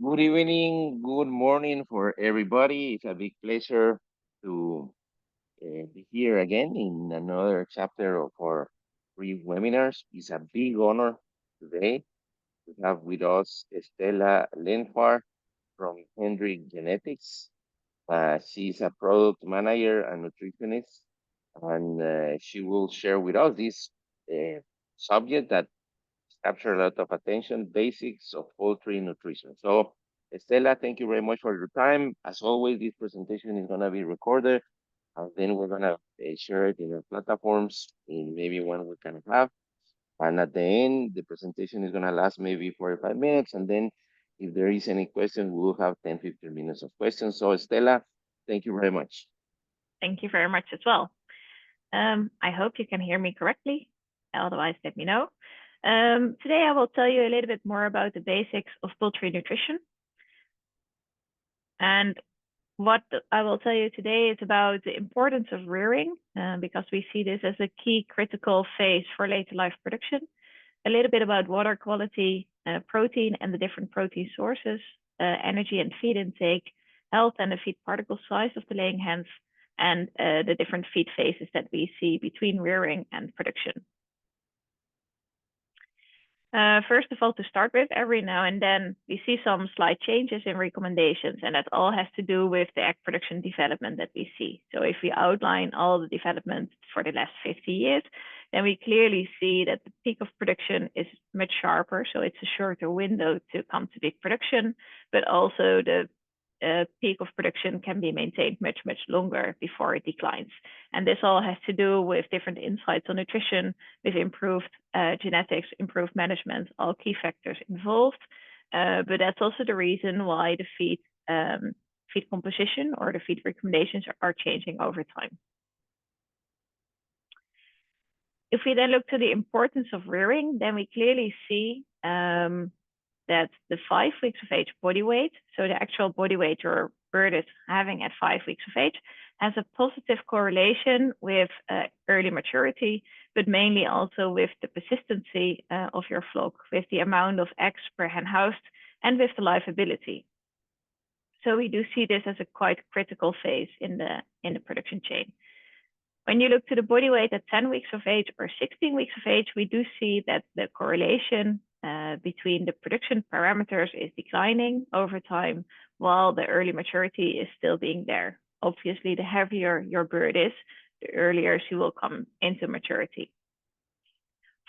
Good evening, good morning for everybody. It's a big pleasure to be here again in another chapter of our free webinars. It's a big honor today to have with us Estella Leentfaar from Hendrix Genetics. She's a product manager and nutritionist, and she will share with us this uh, subject that capture a lot of attention, basics of poultry nutrition. So, Estella, thank you very much for your time. As always, this presentation is going to be recorded, and then we're going to share it in our platforms in maybe one we can have. And at the end, the presentation is going to last maybe 45 minutes. And then if there is any question, we'll have 10, 15 minutes of questions. So, Estella, thank you very much. Thank you very much as well. I hope you can hear me correctly. Otherwise, let me know. Today, I will tell you a little bit more about the basics of poultry nutrition. And what I will tell you today is about the importance of rearing, because we see this as a key critical phase for later life production. A little bit about water quality, protein and the different protein sources, energy and feed intake, health and the feed particle size of the laying hens, and the different feed phases that we see between rearing and production. First of all, to start with, every now and then we see some slight changes in recommendations, and that all has to do with the egg production development that we see. So if we outline all the development for the last 50 years, then we clearly see that the peak of production is much sharper. So it's a shorter window to come to big production, but also the peak of production can be maintained much, much longer before it declines. And this all has to do with different insights on nutrition, with improved genetics, improved management, all key factors involved. But that's also the reason why the feed composition or the feed recommendations are changing over time. If we then look to the importance of rearing, then we clearly see that the 5 weeks of age body weight, so the actual body weight your bird is having at 5 weeks of age, has a positive correlation with early maturity, but mainly also with the persistency of your flock, with the amount of eggs per hen housed, and with the liveability. So we do see this as a quite critical phase in the production chain. When you look to the body weight at 10 weeks of age or 16 weeks of age, we do see that the correlation between the production parameters is declining over time, while the early maturity is still being there. Obviously, the heavier your bird is, the earlier she will come into maturity.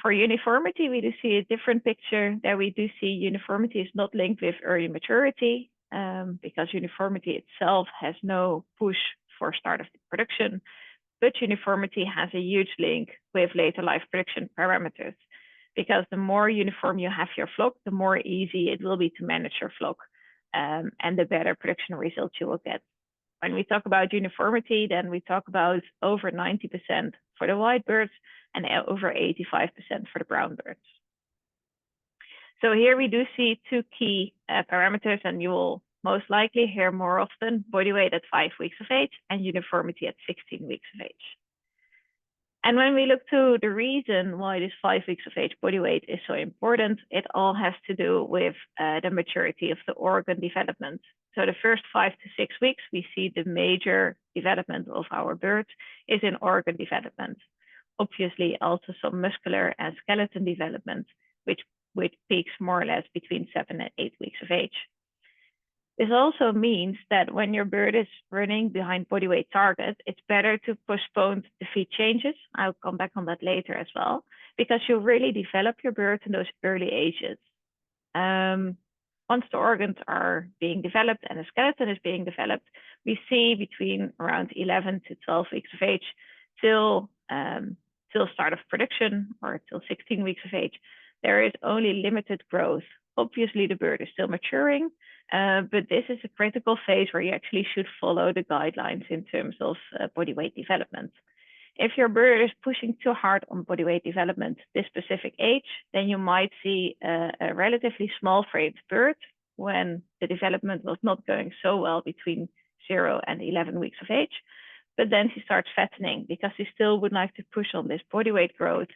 For uniformity, we do see a different picture. There we do see uniformity is not linked with early maturity, because uniformity itself has no push for start of the production, but uniformity has a huge link with later life production parameters, because the more uniform you have your flock, the more easy it will be to manage your flock, and the better production results you will get. When we talk about uniformity, then we talk about over 90% for the white birds and over 85% for the brown birds. So here we do see two key parameters, and you will most likely hear more often body weight at 5 weeks of age and uniformity at 16 weeks of age. And when we look to the reason why this 5 weeks of age body weight is so important, it all has to do with the maturity of the organ development. So the first 5 to 6 weeks, we see the major development of our birds is in organ development. Obviously, also some muscular and skeleton development, which peaks more or less between 7 and 8 weeks of age. This also means that when your bird is running behind body weight target, it's better to postpone the feed changes. I'll come back on that later as well, because you really develop your bird in those early ages. Once the organs are being developed and the skeleton is being developed, we see between around 11 to 12 weeks of age till start of production, or till 16 weeks of age, there is only limited growth. Obviously, the bird is still maturing, but this is a critical phase where you actually should follow the guidelines in terms of body weight development. If your bird is pushing too hard on body weight development this specific age, then you might see a relatively small framed bird when the development was not going so well between 0 and 11 weeks of age. But then she starts fattening because she still would like to push on this body weight growth.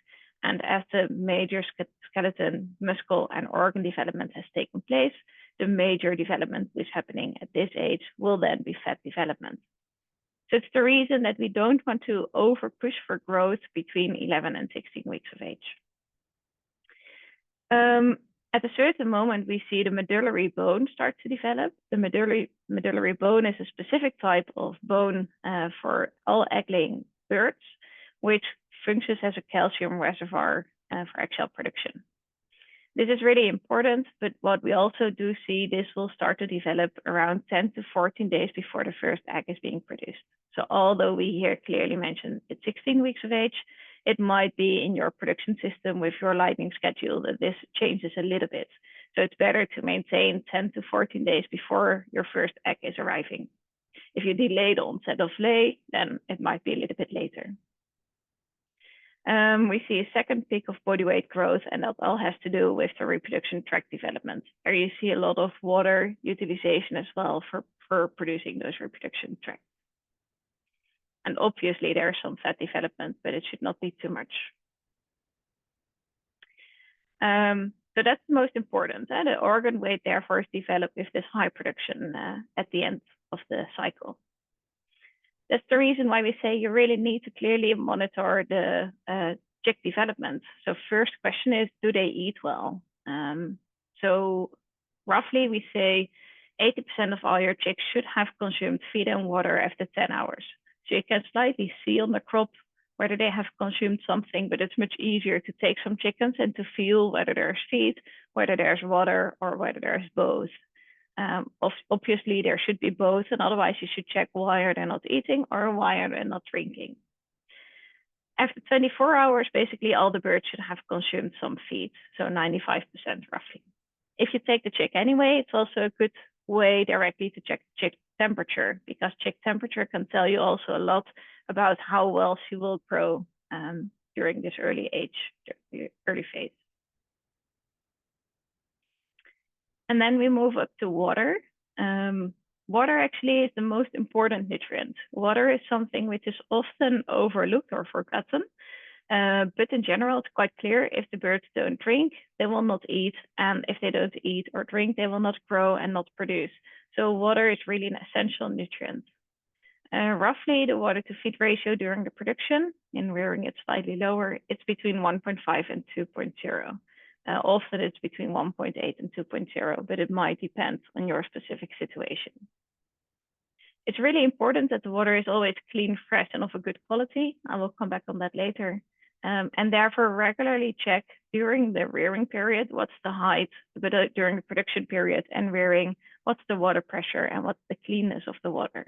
And as the major skeleton, muscle, and organ development has taken place, the major development which is happening at this age will then be fat development. So it's the reason that we don't want to over push for growth between 11 and 16 weeks of age. At a certain moment, we see the medullary bone start to develop. The medullary bone is a specific type of bone for all egg-laying birds, which functions as a calcium reservoir for egg cell production. This is really important, but what we also do see, this will start to develop around 10 to 14 days before the first egg is being produced. So although we here clearly mentioned it's 16 weeks of age, it might be in your production system with your lighting schedule that this changes a little bit. So it's better to maintain 10 to 14 days before your first egg is arriving. If you delay the onset of lay, then it might be a little bit later. We see a second peak of body weight growth, and that all has to do with the reproduction tract development. There you see a lot of water utilization as well for producing those reproduction tracts. And obviously there's some fat development, but it should not be too much. So that's the most important. The organ weight therefore is developed with this high production at the end of the cycle. That's the reason why we say you really need to clearly monitor the chick development. So first question is, do they eat well? So roughly we say 80% of all your chicks should have consumed feed and water after 10 hours. So you can slightly see on the crop whether they have consumed something, but it's much easier to take some chickens and to feel whether there's feed, whether there's water, or whether there's both. Obviously, there should be both, and otherwise you should check why are they not eating or why are they not drinking. After 24 hours, basically all the birds should have consumed some feed, so 95% roughly. If you take the chick anyway, it's also a good way directly to check chick temperature, because chick temperature can tell you also a lot about how well she will grow during this early phase. And then we move up to water. Water actually is the most important nutrient. Water is something which is often overlooked or forgotten, but in general, it's quite clear if the birds don't drink, they will not eat, and if they don't eat or drink, they will not grow and not produce. So water is really an essential nutrient. Roughly the water to feed ratio during the production, in rearing it's slightly lower, it's between 1.5 and 2.0. Often it's between 1.8 and 2.0, but it might depend on your specific situation. It's really important that the water is always clean, fresh, and of a good quality. I will come back on that later. And therefore regularly check during the rearing period, what's the height, but during the production period and rearing, what's the water pressure and what's the cleanness of the water.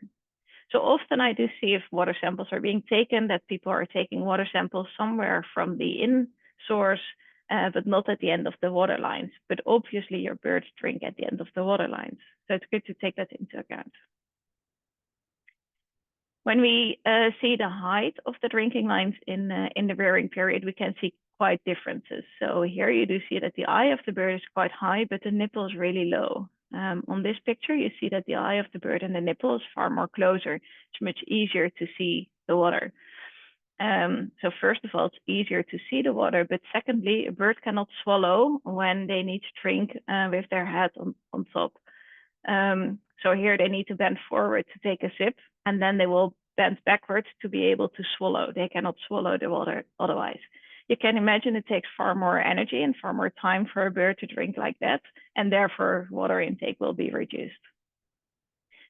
So often I do see if water samples are being taken, that people are taking water samples somewhere from the in source, but not at the end of the water lines. But obviously your birds drink at the end of the water lines. So it's good to take that into account. When we see the height of the drinking lines in the rearing period, we can see quite differences. So here you do see that the eye of the bird is quite high, but the nipple is really low. On this picture, you see that the eye of the bird and the nipple is far more closer. It's much easier to see the water. So first of all, it's easier to see the water, but secondly, a bird cannot swallow when they need to drink with their head on top. So here they need to bend forward to take a sip, and then they will bend backwards to be able to swallow. They cannot swallow the water otherwise. You can imagine it takes far more energy and far more time for a bird to drink like that, and therefore water intake will be reduced.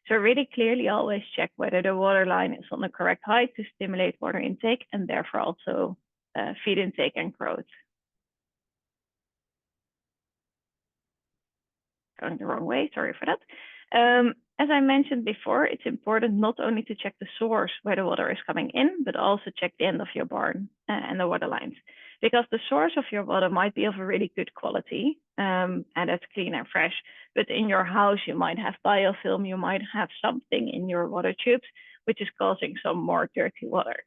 So really clearly always check whether the water line is on the correct height to stimulate water intake and therefore also feed intake and growth. Going the wrong way, sorry for that. As I mentioned before, it's important not only to check the source where the water is coming in, but also check the end of your barn and the water lines. Because the source of your water might be of a really good quality, and that's clean and fresh, but in your house you might have biofilm, you might have something in your water tubes, which is causing some more dirty water.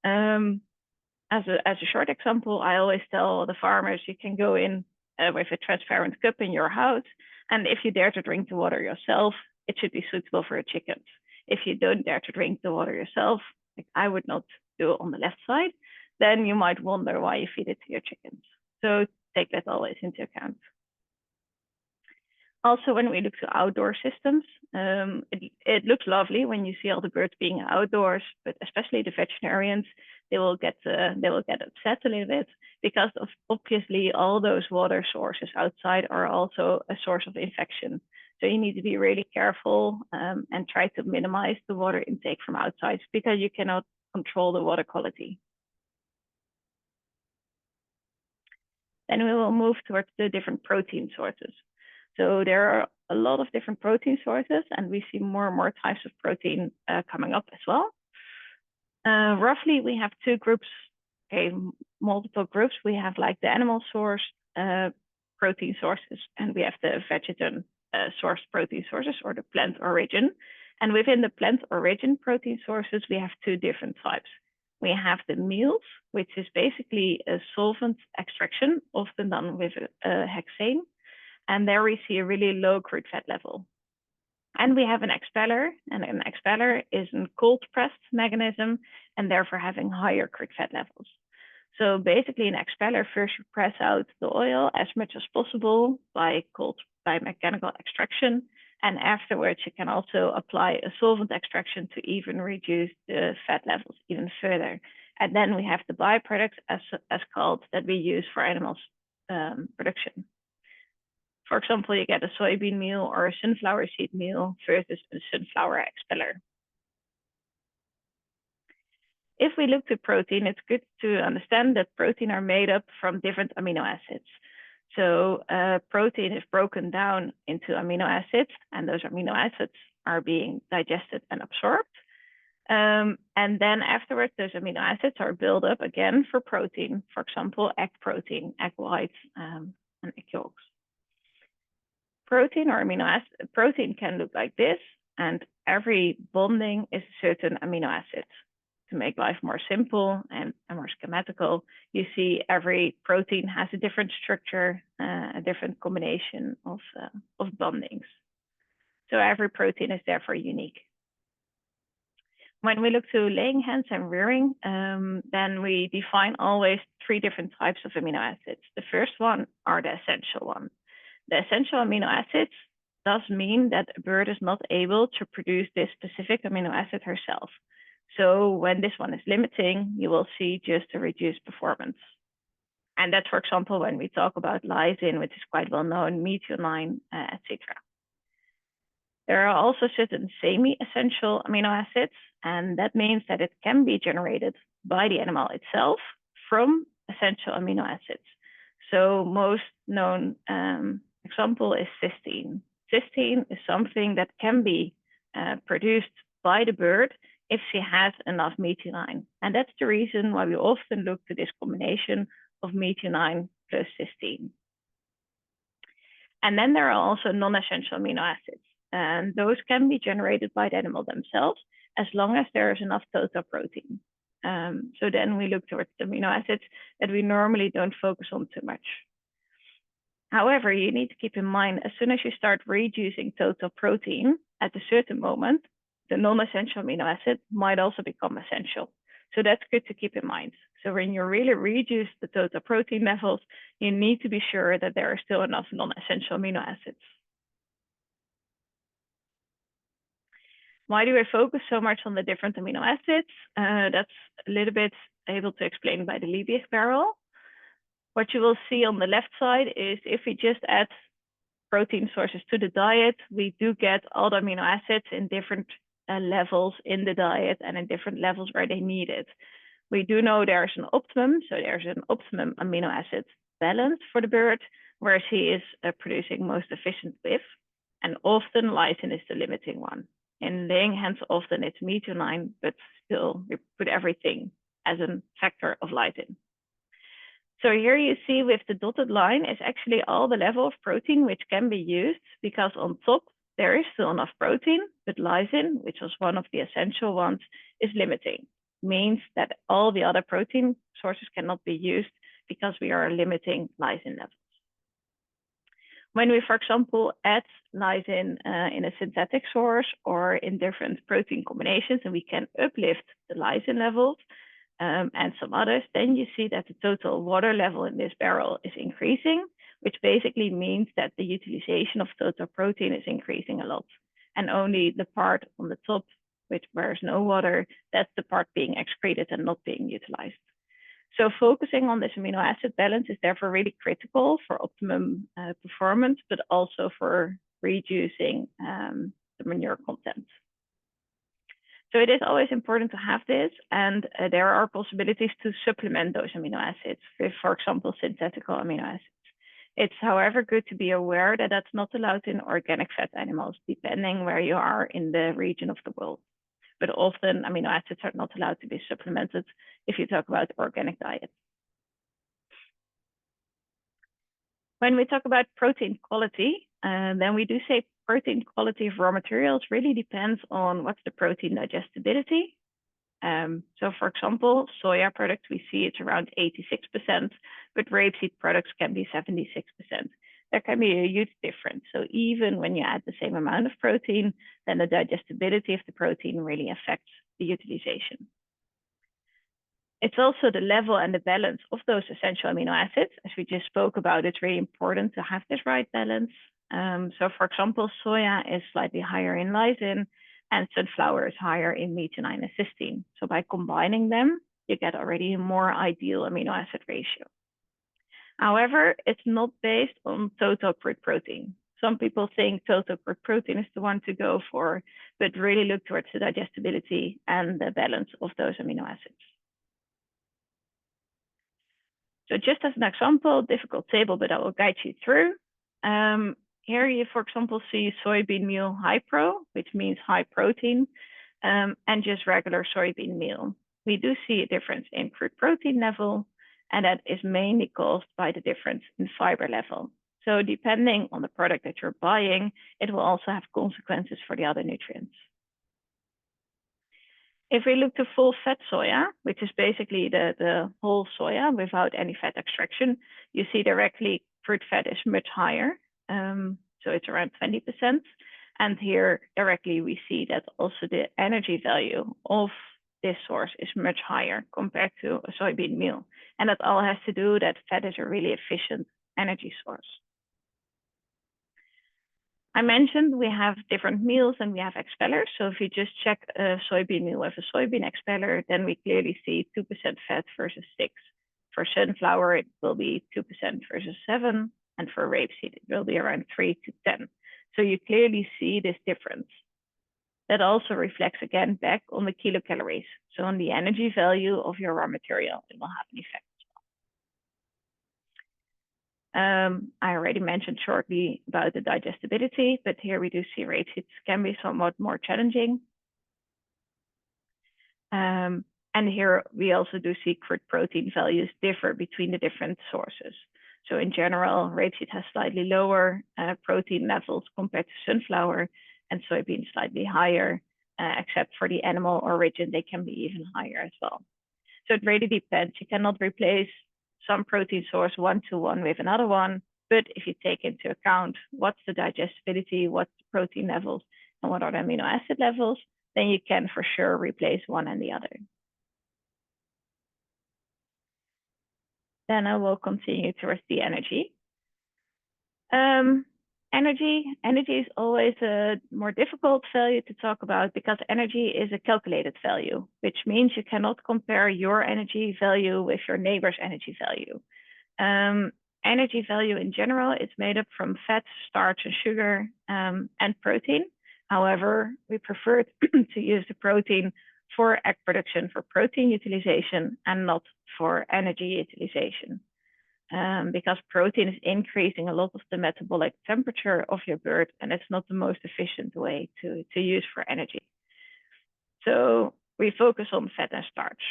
As a short example, I always tell the farmers you can go in with a transparent cup in your house, and if you dare to drink the water yourself, it should be suitable for your chickens. If you don't dare to drink the water yourself, like I would not do it on the left side, then you might wonder why you feed it to your chickens. So take that always into account. Also, when we look to outdoor systems, it looks lovely when you see all the birds being outdoors, but especially the veterinarians, they will get upset a little bit because of obviously all those water sources outside are also a source of infection. So you need to be really careful and try to minimize the water intake from outside because you cannot control the water quality. Then we will move towards the different protein sources. So there are a lot of different protein sources, and we see more and more types of protein coming up as well. Roughly, we have two groups, okay, multiple groups. We have like the animal source protein sources, and we have the vegetation source protein sources, or the plant origin. And within the plant origin protein sources, we have two different types. We have the meals, which is basically a solvent extraction, often done with hexane. And there we see a really low crude fat level. And we have an expeller, and an expeller is a cold pressed mechanism, and therefore having higher crude fat levels. So basically, an expeller, first you press out the oil as much as possible by mechanical extraction, and afterwards you can also apply a solvent extraction to even reduce the fat levels even further. And then we have the byproducts as called that we use for animals production. For example, you get a soybean meal or a sunflower seed meal versus a sunflower expeller. If we look to protein, it's good to understand that protein are made up from different amino acids. So protein is broken down into amino acids, and those amino acids are being digested and absorbed. And then afterwards, those amino acids are built up again for protein. For example, egg protein, egg whites, and egg yolks. Protein or amino acid protein can look like this, and every bonding is a certain amino acid. To make life more simple and more schematical, you see every protein has a different structure, a different combination of bondings. So every protein is therefore unique. When we look to laying hens and rearing, then we define always three different types of amino acids. The first one are the essential ones. The essential amino acids does mean that a bird is not able to produce this specific amino acid herself. So when this one is limiting, you will see just a reduced performance. And that's, for example, when we talk about lysine, which is quite well known, methionine, etc. There are also certain semi-essential amino acids, and that means that it can be generated by the animal itself from essential amino acids. So most known example is cysteine. Cysteine is something that can be produced by the bird if she has enough methionine. And that's the reason why we often look to this combination of methionine plus cysteine. And then there are also non-essential amino acids. And those can be generated by the animal themselves as long as there is enough total protein. So then we look towards the amino acids that we normally don't focus on too much. However, you need to keep in mind, as soon as you start reducing total protein at a certain moment, the non-essential amino acid might also become essential. So that's good to keep in mind. So when you really reduce the total protein levels, you need to be sure that there are still enough non-essential amino acids. Why do I focus so much on the different amino acids? That's a little bit able to explain by the Lebesgue barrel. What you will see on the left side is if we just add protein sources to the diet, we do get all the amino acids in different levels in the diet and in different levels where they need it. We do know there's an optimum, so there's an optimum amino acid balance for the bird, where she is producing most efficient with, and often lysine is the limiting one. In laying hens, often it's methionine, but still we put everything as a factor of lysine. So here you see with the dotted line is actually all the level of protein which can be used, because on top there is still enough protein, but lysine, which was one of the essential ones, is limiting. Means that all the other protein sources cannot be used because we are limiting lysine levels. When we, for example, add lysine in a synthetic source or in different protein combinations, and we can uplift the lysine levels and some others, then you see that the total water level in this barrel is increasing, which basically means that the utilization of total protein is increasing a lot. And only the part on the top, where there's no water, that's the part being excreted and not being utilized. So focusing on this amino acid balance is therefore really critical for optimum performance, but also for reducing the manure content. So it is always important to have this, and there are possibilities to supplement those amino acids with, for example, synthetic amino acids. It's, however, good to be aware that that's not allowed in organic fat animals, depending where you are in the region of the world. But often amino acids are not allowed to be supplemented if you talk about organic diet. When we talk about protein quality, then we do say protein quality of raw materials really depends on what's the protein digestibility. So for example, soya products, we see it's around 86%, but rapeseed products can be 76%. There can be a huge difference. So even when you add the same amount of protein, then the digestibility of the protein really affects the utilization. It's also the level and the balance of those essential amino acids. As we just spoke about, it's really important to have this right balance. So for example, soya is slightly higher in lysine and sunflower is higher in methionine and cysteine. So by combining them, you get already a more ideal amino acid ratio. However, it's not based on total crude protein. Some people think total crude protein is the one to go for, but really look towards the digestibility and the balance of those amino acids. So just as an example, difficult table, but I will guide you through. Here you, for example, see soybean meal high pro, which means high protein, and just regular soybean meal. We do see a difference in crude protein level, and that is mainly caused by the difference in fiber level. So depending on the product that you're buying, it will also have consequences for the other nutrients. If we look to full fat soya, which is basically the whole soya without any fat extraction, you see directly crude fat is much higher. So it's around 20%. And here directly we see that also the energy value of this source is much higher compared to a soybean meal. And that all has to do that fat is a really efficient energy source. I mentioned we have different meals and we have expellers. So if you just check a soybean meal with a soybean expeller, then we clearly see 2% fat versus 6. For sunflower, it will be 2% versus 7. And for rapeseed, it will be around 3 to 10. So you clearly see this difference. That also reflects again back on the kilocalories. So on the energy value of your raw material, it will have an effect. I already mentioned shortly about the digestibility, but here we do see rapeseeds can be somewhat more challenging. And here we also do see crude protein values differ between the different sources. So in general, rapeseed has slightly lower protein levels compared to sunflower, and soybean slightly higher, except for the animal origin, they can be even higher as well. So it really depends. You cannot replace some protein source one-to-one with another one, but if you take into account what's the digestibility, what's the protein levels, and what are the amino acid levels, then you can for sure replace one and the other. Then I will continue towards the energy. Energy is always a more difficult value to talk about because energy is a calculated value, which means you cannot compare your energy value with your neighbor's energy value. Energy value in general is made up from fat, starch, and sugar, and protein. However, we prefer to use the protein for egg production, for protein utilization, and not for energy utilization. Because protein is increasing a lot of the metabolic temperature of your bird, and it's not the most efficient way to use for energy. So we focus on fat and starch.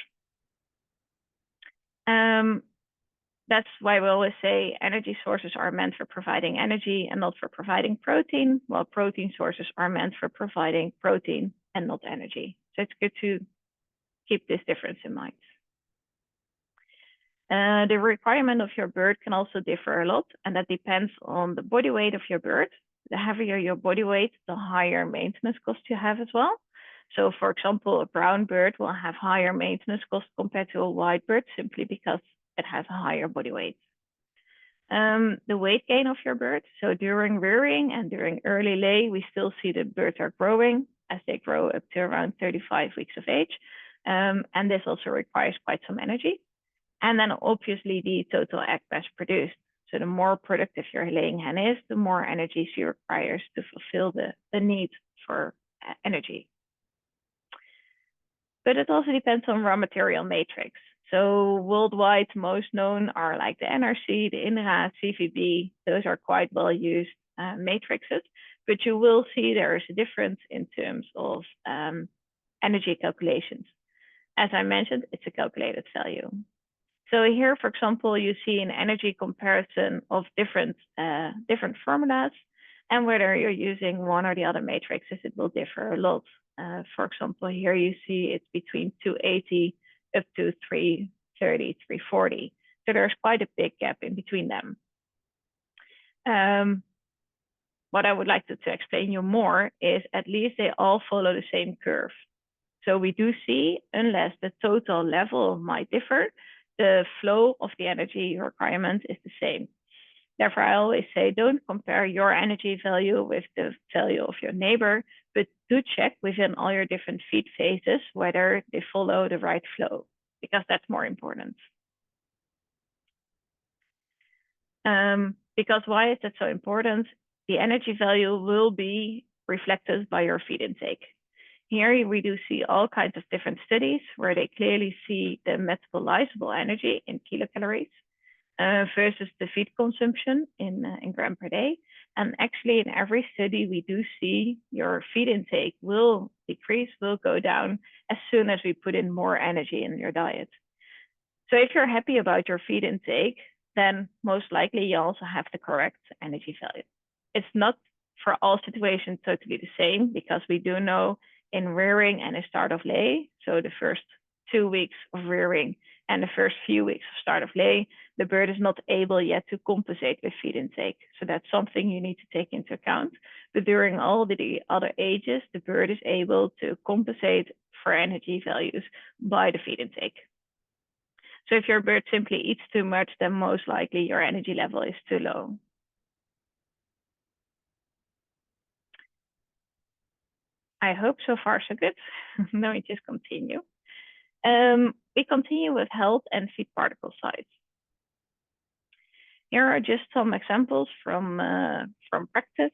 That's why we always say energy sources are meant for providing energy and not for providing protein, while protein sources are meant for providing protein and not energy. So it's good to keep this difference in mind. The requirement of your bird can also differ a lot, and that depends on the body weight of your bird. The heavier your body weight, the higher maintenance cost you have as well. So for example, a brown bird will have higher maintenance cost compared to a white bird simply because it has a higher body weight. The weight gain of your bird. So during rearing and during early lay, we still see the birds are growing as they grow up to around 35 weeks of age. And this also requires quite some energy. And then obviously the total egg mass produced. So the more productive your laying hen is, the more energy she requires to fulfill the need for energy. But it also depends on raw material matrix. So worldwide, most known are like the NRC, the INRA, CVB. Those are quite well used matrices. But you will see there is a difference in terms of energy calculations. As I mentioned, it's a calculated value. So here, for example, you see an energy comparison of different formulas, and whether you're using one or the other matrices, it will differ a lot. For example, here you see it's between 280 up to 330, 340. So there's quite a big gap in between them. What I would like to explain you more is at least they all follow the same curve. So we do see, unless the total level might differ, the flow of the energy requirement is the same. Therefore, I always say, don't compare your energy value with the value of your neighbor, but do check within all your different feed phases whether they follow the right flow, because that's more important. Because why is that so important? The energy value will be reflected by your feed intake. Here we do see all kinds of different studies where they clearly see the metabolizable energy in kilocalories versus the feed consumption in gram per day. And actually in every study, we do see your feed intake will decrease, will go down as soon as we put in more energy in your diet. So if you're happy about your feed intake, then most likely you also have the correct energy value. It's not for all situations totally the same, because we do know in rearing and the start of lay, so the first 2 weeks of rearing and the first few weeks of start of lay, the bird is not able yet to compensate with feed intake. So that's something you need to take into account. But during all the other ages, the bird is able to compensate for energy values by the feed intake. So if your bird simply eats too much, then most likely your energy level is too low. I hope so far so good. Let me just continue. We continue with health and feed particle size. Here are just some examples from practice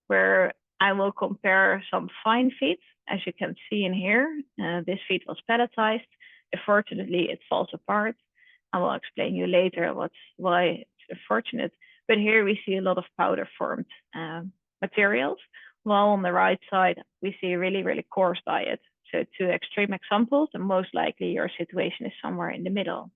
where I will compare some fine feed. As you can see in here, this feed was pelletized. Unfortunately, it falls apart. I will explain you later why it's unfortunate. But here we see a lot of powder formed materials, while on the right side, we see a really, really coarse diet. So two extreme examples, and most likely your situation is somewhere in the middle.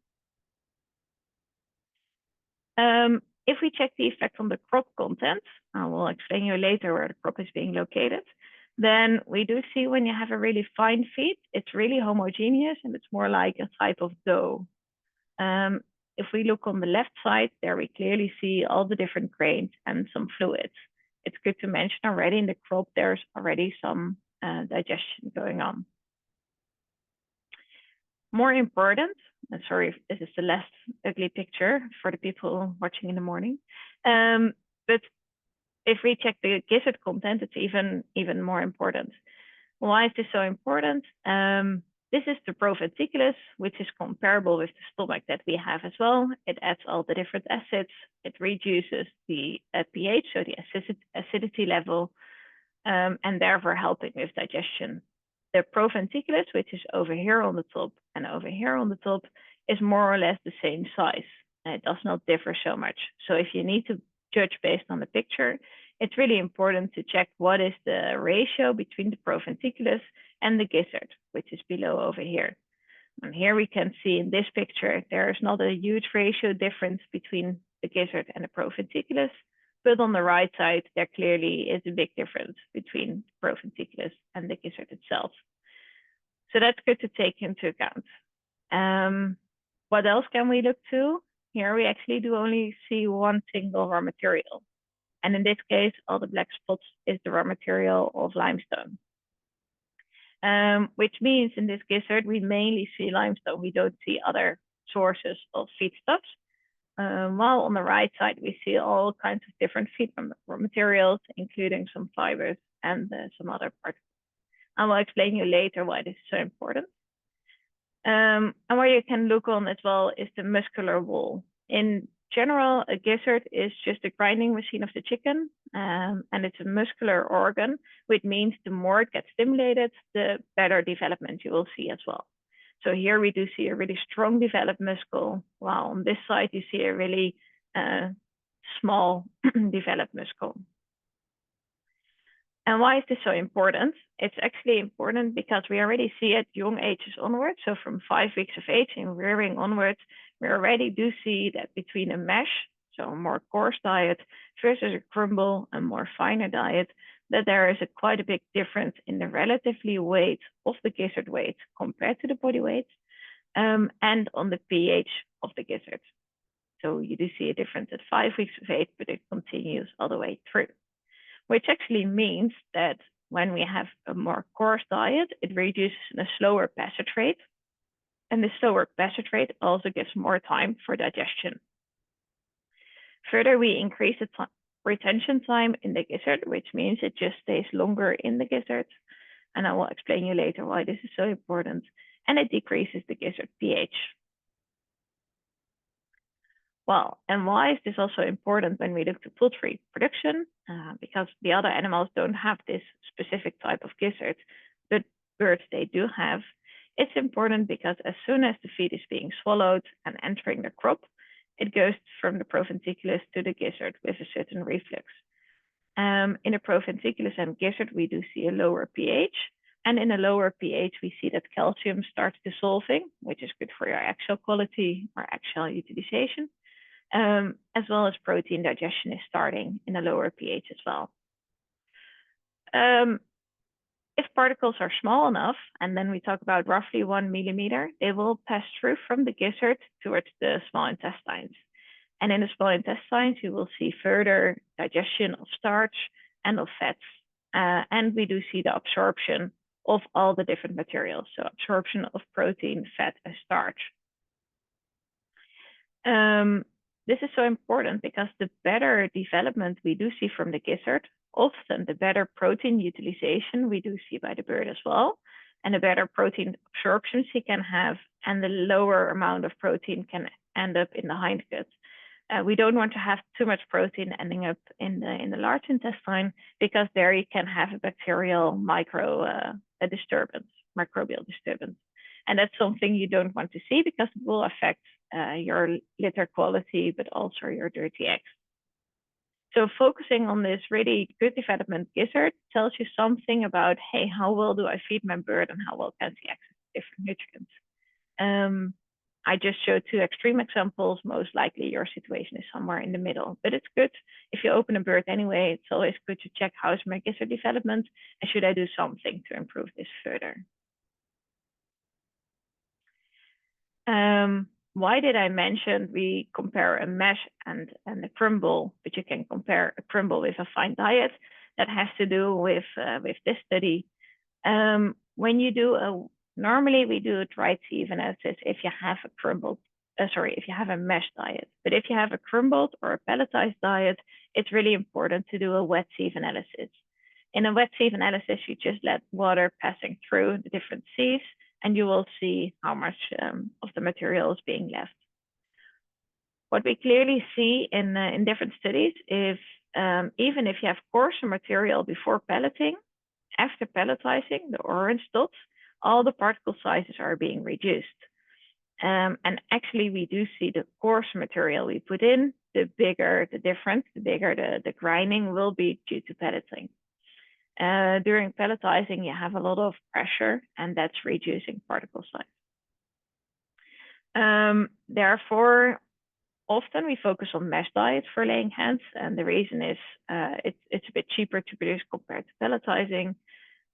If we check the effect on the crop content, I will explain you later where the crop is being located, then we do see when you have a really fine feed, it's really homogeneous and it's more like a type of dough. If we look on the left side, there we clearly see all the different grains and some fluids. It's good to mention already in the crop, there's already some digestion going on. More important, sorry if this is the less ugly picture for the people watching in the morning, but if we check the gizzard content, it's even more important. Why is this so important? This is the proventriculus, which is comparable with the stomach that we have as well. It adds all the different acids. It reduces the pH, so the acidity level, and therefore helping with digestion. The proventriculus, which is over here on the top and over here on the top, is more or less the same size. And it does not differ so much. So if you need to judge based on the picture, it's really important to check what is the ratio between the proventriculus and the gizzard, which is below over here. And here we can see in this picture, there is not a huge ratio difference between the gizzard and the proventriculus, but on the right side, there clearly is a big difference between the proventriculus and the gizzard itself. So that's good to take into account. What else can we look to? Here we actually do only see one single raw material. And in this case, all the black spots is the raw material of limestone. Which means in this gizzard, we mainly see limestone. We don't see other sources of feedstuffs. While on the right side, we see all kinds of different feed materials, including some fibers and some other parts. I will explain you later why this is so important. And where you can look on as well is the muscular wall. In general, a gizzard is just a grinding machine of the chicken, and it's a muscular organ, which means the more it gets stimulated, the better development you will see as well. So here we do see a really strong developed muscle, while on this side you see a really small developed muscle. And why is this so important? It's actually important because we already see at young ages onwards, so from 5 weeks of age and rearing onwards, we already do see that between a mesh, so a more coarse diet, versus a crumble, a more finer diet, that there is quite a big difference in the relatively weight of the gizzard weight compared to the body weight, and on the pH of the gizzard. So you do see a difference at 5 weeks of age, but it continues all the way through, which actually means that when we have a more coarse diet, it reduces a slower passage rate. And the slower passage rate also gives more time for digestion. Further, we increase the retention time in the gizzard, which means it just stays longer in the gizzard. And I will explain you later why this is so important. And it decreases the gizzard pH. Well, and why is this also important when we look to poultry production? Because the other animals don't have this specific type of gizzard, but birds they do have. It's important because as soon as the feed is being swallowed and entering the crop, it goes from the proventriculus to the gizzard with a certain reflux. In the proventriculus and gizzard, we do see a lower pH. And in a lower pH, we see that calcium starts dissolving, which is good for your axial quality or axial utilization. As well as protein digestion is starting in a lower pH as well. If particles are small enough, and then we talk about roughly 1 millimeter, they will pass through from the gizzard towards the small intestines. And in the small intestines, you will see further digestion of starch and of fats. And we do see the absorption of all the different materials, so absorption of protein, fat, and starch. This is so important because the better development we do see from the gizzard, often the better protein utilization we do see by the bird as well, and the better protein absorption she can have, and the lower amount of protein can end up in the hindgut. We don't want to have too much protein ending up in the large intestine, because there you can have a bacterial microbial disturbance. And that's something you don't want to see because it will affect your litter quality, but also your dirty eggs. So focusing on this really good development gizzard tells you something about, hey, how well do I feed my bird and how well can she access different nutrients? I just showed 2 extreme examples. Most likely your situation is somewhere in the middle, but it's good if you open a bird anyway. It's always good to check how's my gizzard development and should I do something to improve this further. Why did I mention we compare a mesh and a crumble, but you can compare a crumble with a fine diet? That has to do with this study. When you do normally we do a dried sieve analysis if you have a crumbled, if you have a mesh diet. But if you have a crumbled or a pelletized diet, it's really important to do a wet sieve analysis. In a wet sieve analysis, you just let water passing through the different sieves, and you will see how much of the material is being left. What we clearly see in different studies is even if you have coarser material before pelleting, after pelletizing, the orange dots, all the particle sizes are being reduced. And actually, we do see the coarse material we put in, the bigger the difference, the bigger the grinding will be due to pelleting. During pelletizing, you have a lot of pressure, and that's reducing particle size. Therefore, often we focus on mesh diets for laying hens, and the reason is it's a bit cheaper to produce compared to pelletizing.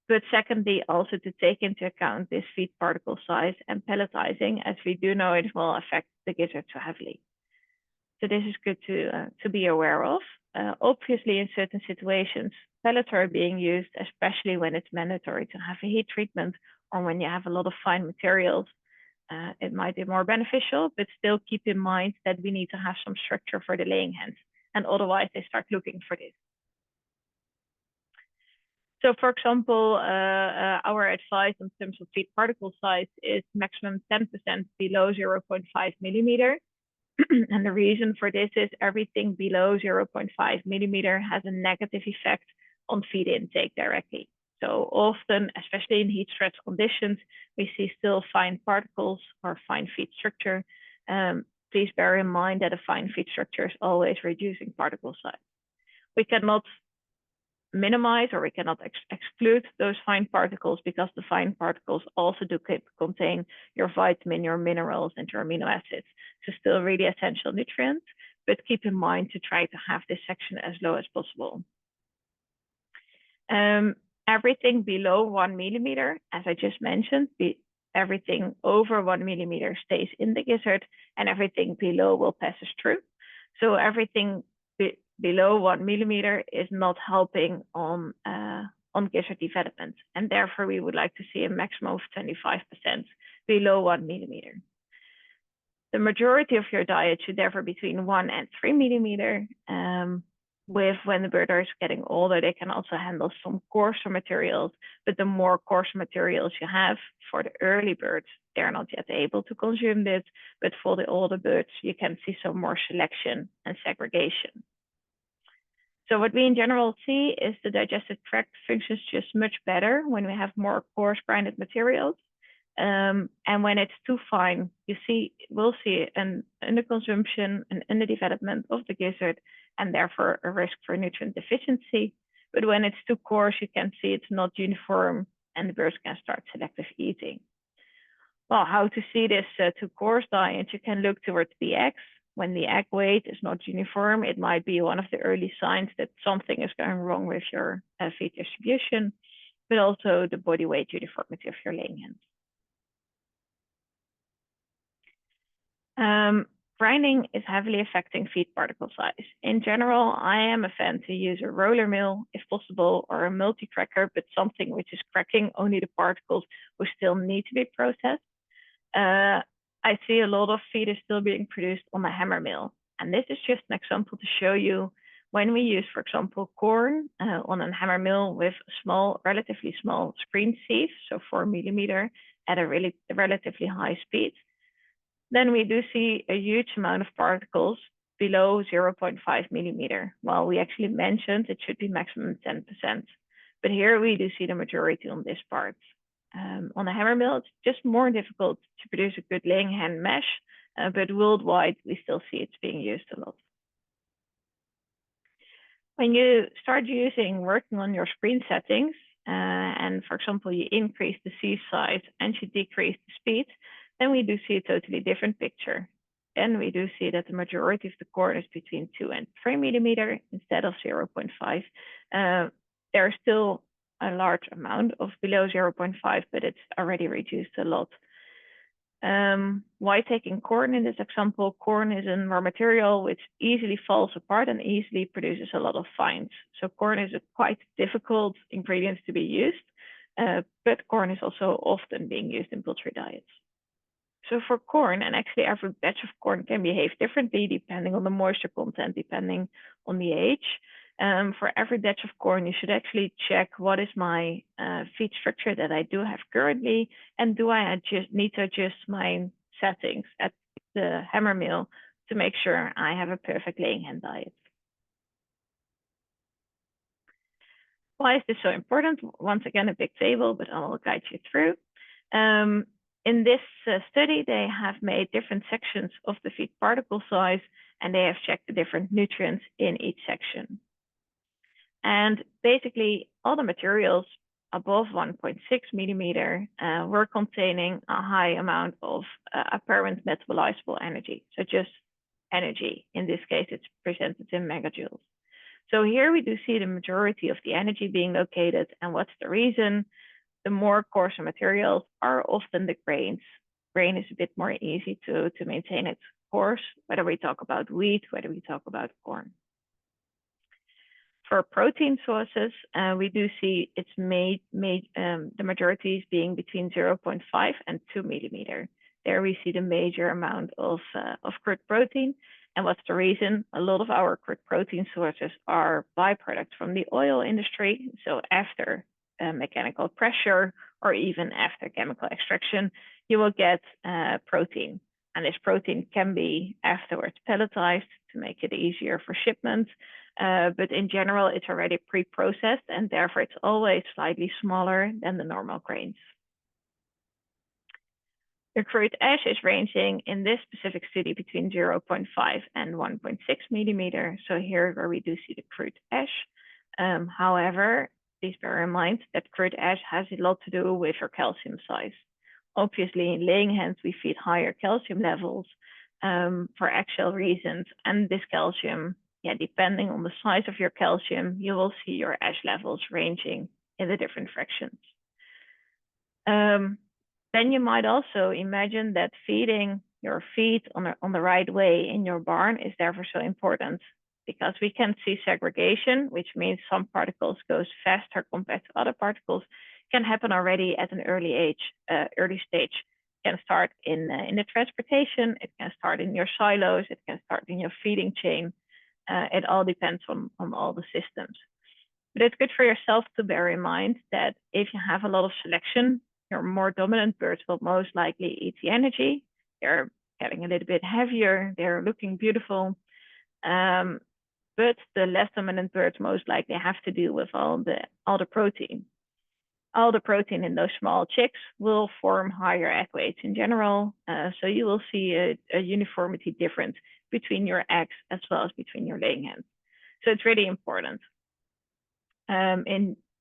But secondly, also to take into account this feed particle size and pelletizing, as we do know it will affect the gizzard so heavily. So this is good to be aware of. Obviously, in certain situations, pellets are being used, especially when it's mandatory to have a heat treatment or when you have a lot of fine materials. it might be more beneficial, but still keep in mind that we need to have some structure for the laying hens, and otherwise they start looking for this. So, for example, our advice in terms of feed particle size is maximum 10% below 0.5 millimeter. And the reason for this is everything below 0.5 millimeter has a negative effect on feed intake directly. So often, especially in heat stress conditions, we see still fine particles or fine feed structure. Please bear in mind that a fine feed structure is always reducing particle size. We cannot minimize or we cannot exclude those fine particles because the fine particles also do contain your vitamin, your minerals, and your amino acids. So still really essential nutrients, but keep in mind to try to have this section as low as possible. Everything below 1 millimeter, as I just mentioned, everything over 1 millimeter stays in the gizzard, and everything below will pass us through. So everything below 1 millimeter is not helping on gizzard development, and therefore we would like to see a maximum of 25% below 1 millimeter. The majority of your diet should therefore be between 1 and 3 millimeter. With when the bird is getting older, they can also handle some coarser materials, but the more coarse materials you have for the early birds, they're not yet able to consume this, but for the older birds, you can see some more selection and segregation. So what we in general see is the digestive tract functions just much better when we have more coarse grinded materials. And when it's too fine, we'll see an underconsumption, an underdevelopment of the gizzard, and therefore a risk for nutrient deficiency. But when it's too coarse, you can see it's not uniform, and the birds can start selective eating. Well, how to see this too coarse diet? You can look towards the eggs. When the egg weight is not uniform, it might be one of the early signs that something is going wrong with your feed distribution, but also the body weight uniformity of your laying hens. Grinding is heavily affecting feed particle size. In general, I am a fan to use a roller mill if possible, or a multi-cracker, but something which is cracking only the particles which still need to be processed. I see a lot of feed is still being produced on a hammer mill. And this is just an example to show you when we use, for example, corn on a hammer mill with small, relatively small screen sieve, so 4 millimeter at a relatively high speed, then we do see a huge amount of particles below 0.5 millimeter. Well, we actually mentioned it should be maximum 10%, but here we do see the majority on this part. On a hammer mill, it's just more difficult to produce a good laying hen mesh, but worldwide, we still see it's being used a lot. When you start working on your screen settings, and for example, you increase the sieve size and you decrease the speed, then we do see a totally different picture. And we do see that the majority of the corn is between 2 and 3 millimeter instead of 0.5. There's still a large amount of below 0.5, but it's already reduced a lot. Why taking corn in this example? Corn is a raw material which easily falls apart and easily produces a lot of fines. So corn is a quite difficult ingredient to be used, but corn is also often being used in poultry diets. So for corn, and actually every batch of corn can behave differently depending on the moisture content, depending on the age. For every batch of corn, you should actually check what is my feed structure that I do have currently, and do I need to adjust my settings at the hammer mill to make sure I have a perfect laying hen diet. Why is this so important? Once again, a big table, but I will guide you through. In this study, they have made different sections of the feed particle size, and they have checked the different nutrients in each section. And basically, all the materials above 1.6 millimeter were containing a high amount of apparent metabolizable energy. So just energy. In this case, it's presented in megajoules. So here we do see the majority of the energy being located. And what's the reason? The more coarser materials are often the grains. Grain is a bit more easy to maintain its coarse, whether we talk about wheat, whether we talk about corn. For protein sources, we do see it's the majority is being between 0.5 and 2 millimeter. there we see the major amount of crude protein. And what's the reason? A lot of our crude protein sources are byproducts from the oil industry. So after mechanical pressure or even after chemical extraction, you will get protein. And this protein can be afterwards pelletized to make it easier for shipment. But in general, it's already pre-processed and therefore it's always slightly smaller than the normal grains. The crude ash is ranging in this specific study between 0.5 and 1.6 millimeter. So here where we do see the crude ash. However, please bear in mind that crude ash has a lot to do with your calcium size. Obviously, in laying hens, we feed higher calcium levels for actual reasons. And this calcium, depending on the size of your calcium, you will see your ash levels ranging in the different fractions. Then you might also imagine that feeding your feed on the right way in your barn is therefore so important because we can see segregation, which means some particles goes faster compared to other particles, can happen already at an early stage. It can start in the transportation, it can start in your silos, it can start in your feeding chain. It all depends on all the systems. But it's good for yourself to bear in mind that if you have a lot of selection, your more dominant birds will most likely eat the energy. They're getting a little bit heavier, they're looking beautiful. But the less dominant birds most likely have to deal with all the protein. All the protein in those small chicks will form higher egg weights in general. So you will see a uniformity difference between your eggs as well as between your laying hens. So it's really important.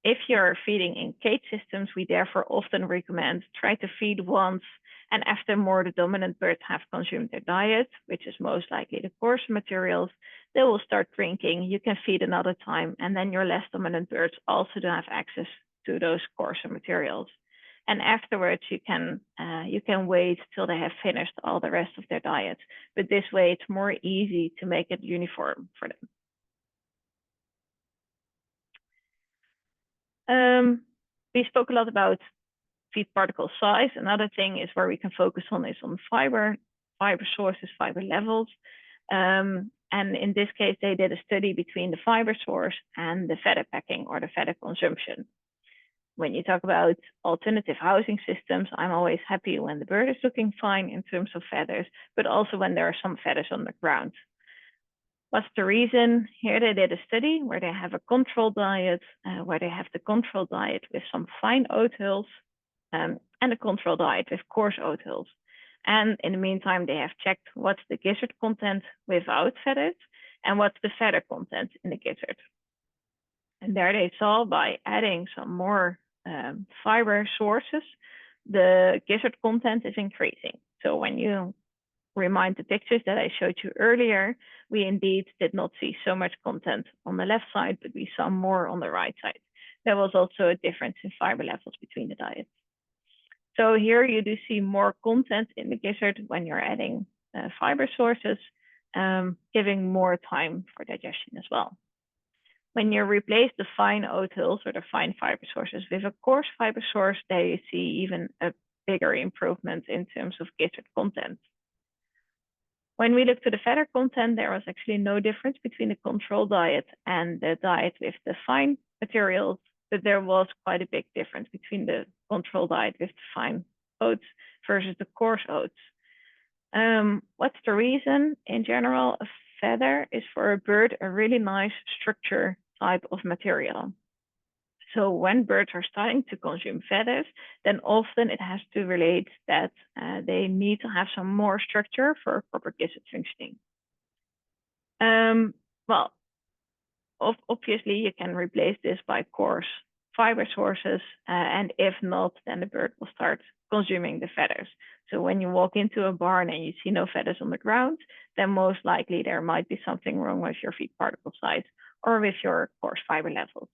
If you're feeding in cage systems, we therefore often recommend try to feed once, and after more the dominant birds have consumed their diet, which is most likely the coarser materials, they will start drinking. You can feed another time, and then your less dominant birds also don't have access to those coarser materials. And afterwards, you can wait till they have finished all the rest of their diet. But this way, it's more easy to make it uniform for them. We spoke a lot about feed particle size. Another thing is where we can focus on is on fiber sources, fiber levels. And in this case, they did a study between the fiber source and the feather packing or the feather consumption. When you talk about alternative housing systems, I'm always happy when the bird is looking fine in terms of feathers, but also when there are some feathers on the ground. What's the reason? Here they did a study where they have a control diet, where they have the control diet with some fine oat hulls and a control diet with coarse oat hulls. And in the meantime, they have checked what's the gizzard content without feathers and what's the feather content in the gizzard. And there they saw by adding some more fiber sources, the gizzard content is increasing. So when you remind the pictures that I showed you earlier, we indeed did not see so much content on the left side, but we saw more on the right side. There was also a difference in fiber levels between the diets. So here you do see more content in the gizzard when you're adding fiber sources, giving more time for digestion as well. When you replace the fine oat hulls or the fine fiber sources with a coarse fiber source, there you see even a bigger improvement in terms of gizzard content. When we look to the feather content, there was actually no difference between the control diet and the diet with the fine materials, but there was quite a big difference between the control diet with the fine oats versus the coarse oats. What's the reason? In general, a feather is for a bird a really nice structure type of material. So when birds are starting to consume feathers, then often it has to relate that they need to have some more structure for proper gizzard functioning. Well, obviously you can replace this by coarse fiber sources, and if not, then the bird will start consuming the feathers. So when you walk into a barn and you see no feathers on the ground, then most likely there might be something wrong with your feed particle size or with your coarse fiber levels.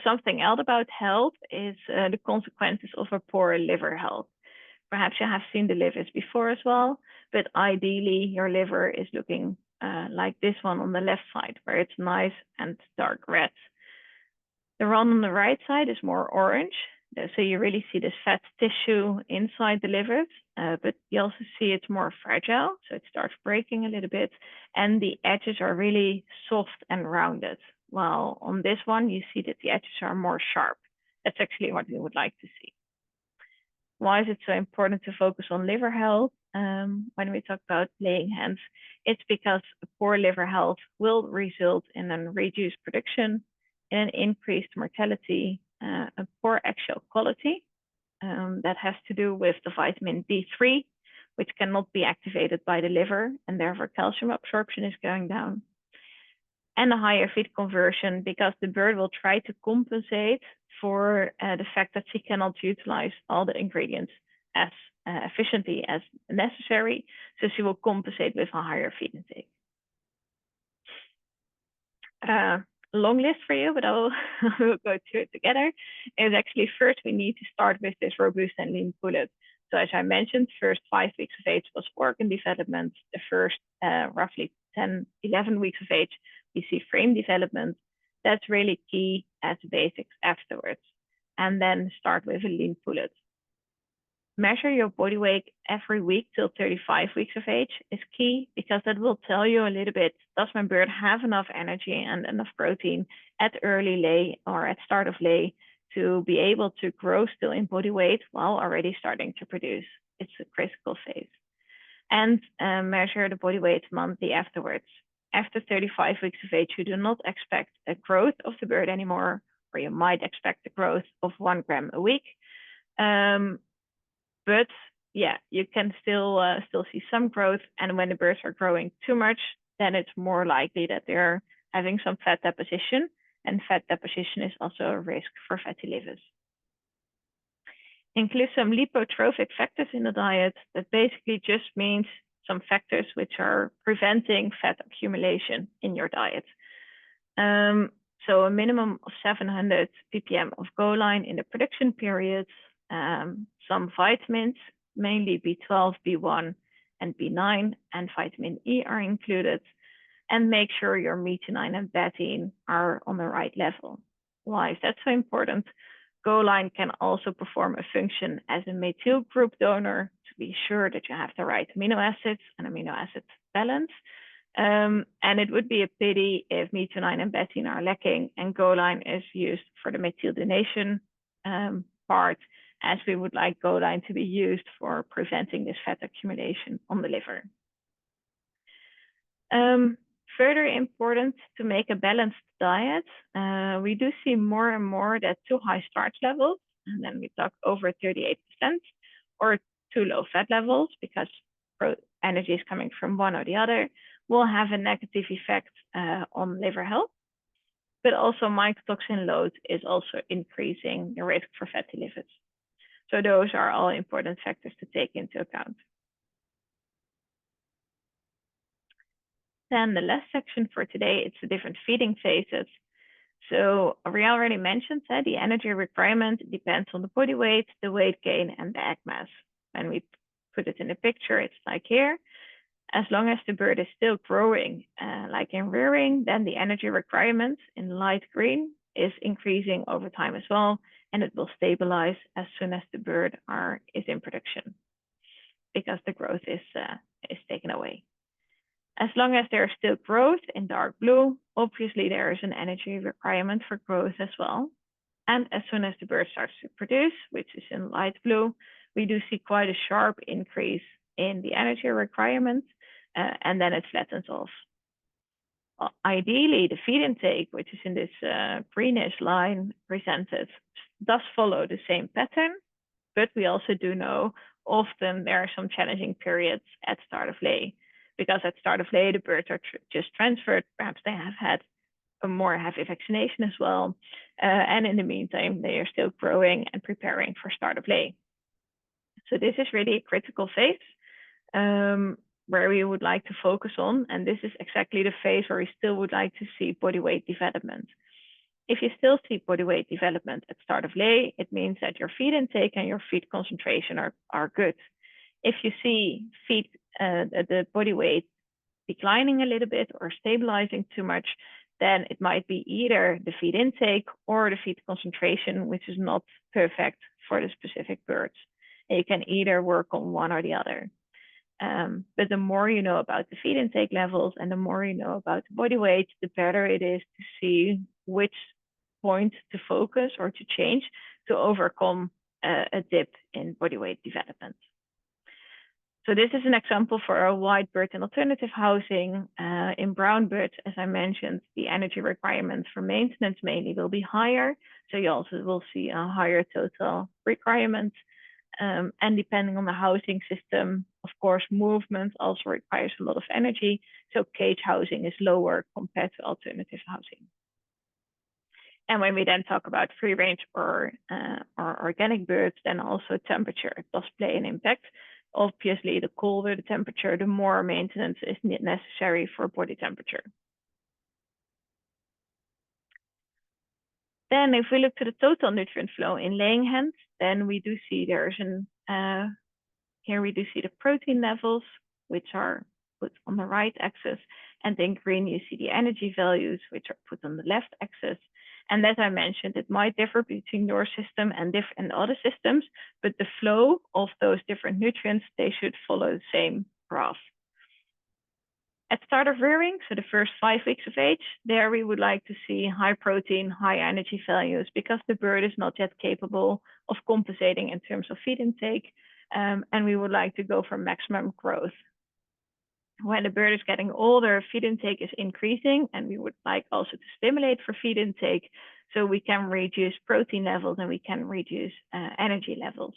Something else about health is the consequences of a poor liver health. Perhaps you have seen the livers before as well, but ideally your liver is looking like this one on the left side, where it's nice and dark red. The one on the right side is more orange. So you really see this fat tissue inside the liver, but you also see it's more fragile, so it starts breaking a little bit, and the edges are really soft and rounded. While on this one, you see that the edges are more sharp. That's actually what we would like to see. Why is it so important to focus on liver health when we talk about laying hens? It's because poor liver health will result in a reduced production, in an increased mortality, a poor axial quality. That has to do with the vitamin D3, which cannot be activated by the liver, and therefore calcium absorption is going down. And a higher feed conversion because the bird will try to compensate for the fact that she cannot utilize all the ingredients as efficiently as necessary. So she will compensate with a higher feed intake. Long list for you, but we'll go through it together. Is actually first we need to start with this robust and lean pullet. So as I mentioned, first 5 weeks of age was organ development. The first roughly 10, 11 weeks of age, we see frame development. That's really key as basics afterwards. And then start with a lean pullet. Measure your body weight every week till 35 weeks of age is key because that will tell you a little bit, does my bird have enough energy and enough protein at early lay or at start of lay to be able to grow still in body weight while already starting to produce. It's a critical phase. And measure the body weight monthly afterwards. After 35 weeks of age, you do not expect a growth of the bird anymore, or you might expect a growth of 1 gram a week. But yeah, you can still see some growth. And when the birds are growing too much, then it's more likely that they're having some fat deposition. And fat deposition is also a risk for fatty livers. Include some lipotrophic factors in the diet. That basically just means some factors which are preventing fat accumulation in your diet. So a minimum of 700 ppm of choline in the production period. Some vitamins, mainly B12, B1, and B9, and vitamin E are included. And make sure your methionine and betaine are on the right level. Why is that so important? Choline can also perform a function as a methyl group donor to be sure that you have the right amino acids and amino acid balance. And it would be a pity if methionine and betaine are lacking and choline is used for the methyldenation part, as we would like choline to be used for preventing this fat accumulation on the liver. Further important to make a balanced diet, we do see more and more that too high starch levels, and then we talk over 38%, or too low fat levels, because energy is coming from one or the other, will have a negative effect on liver health. But also mycotoxin load is also increasing the risk for fatty livers. So those are all important factors to take into account. Then the last section for today, it's the different feeding phases. So we already mentioned that the energy requirement depends on the body weight, the weight gain, and the egg mass. When we put it in a picture, it's like here. As long as the bird is still growing, like in rearing, then the energy requirement in light green is increasing over time as well, and it will stabilize as soon as the bird is in production, because the growth is taken away. As long as there is still growth in dark blue, obviously there is an energy requirement for growth as well. And as soon as the bird starts to produce, which is in light blue, we do see quite a sharp increase in the energy requirement, and then it flattens off. Well, ideally, the feed intake, which is in this greenish line presented, does follow the same pattern, but we also do know often there are some challenging periods at start of lay, because at start of lay, the birds are just transferred. Perhaps they have had a more heavy vaccination as well. And in the meantime, they are still growing and preparing for start of lay. So this is really a critical phase where we would like to focus on. And this is exactly the phase where we still would like to see body weight development. If you still see body weight development at start of lay, it means that your feed intake and your feed concentration are good. If you see the body weight declining a little bit or stabilizing too much, then it might be either the feed intake or the feed concentration, which is not perfect for the specific birds. And you can either work on one or the other. But the more you know about the feed intake levels and the more you know about the body weight, the better it is to see which point to focus or to change to overcome a dip in body weight development. So this is an example for a white bird in alternative housing. In brown birds, as I mentioned, the energy requirements for maintenance mainly will be higher. So you also will see a higher total requirement. And depending on the housing system, of course, movement also requires a lot of energy. So cage housing is lower compared to alternative housing. And when we then talk about free range or organic birds, then also temperature does play an impact. Obviously, the colder the temperature, the more maintenance is necessary for body temperature. Then if we look to the total nutrient flow in laying hens, then we do see there's here we do see the protein levels, which are put on the right axis. And in green, you see the energy values, which are put on the left axis. And as I mentioned, it might differ between your system and other systems, but the flow of those different nutrients, they should follow the same graph. At start of rearing, so the first 5 weeks of age, there we would like to see high protein, high energy values because the bird is not yet capable of compensating in terms of feed intake, and we would like to go for maximum growth. When the bird is getting older, feed intake is increasing, and we would like also to stimulate for feed intake so we can reduce protein levels and we can reduce energy levels.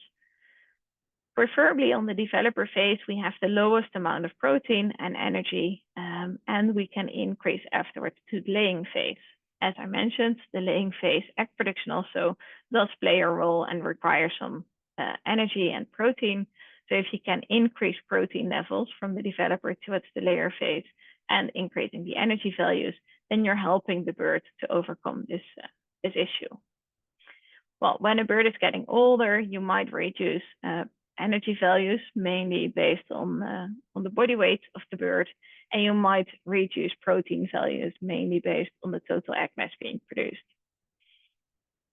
Preferably on the developer phase, we have the lowest amount of protein and energy, and we can increase afterwards to the laying phase. As I mentioned, the laying phase, egg production also does play a role and requires some energy and protein. So if you can increase protein levels from the developer towards the layer phase and increasing the energy values, then you're helping the bird to overcome this issue. Well, when a bird is getting older, you might reduce energy values, mainly based on the body weight of the bird, and you might reduce protein values, mainly based on the total egg mass being produced.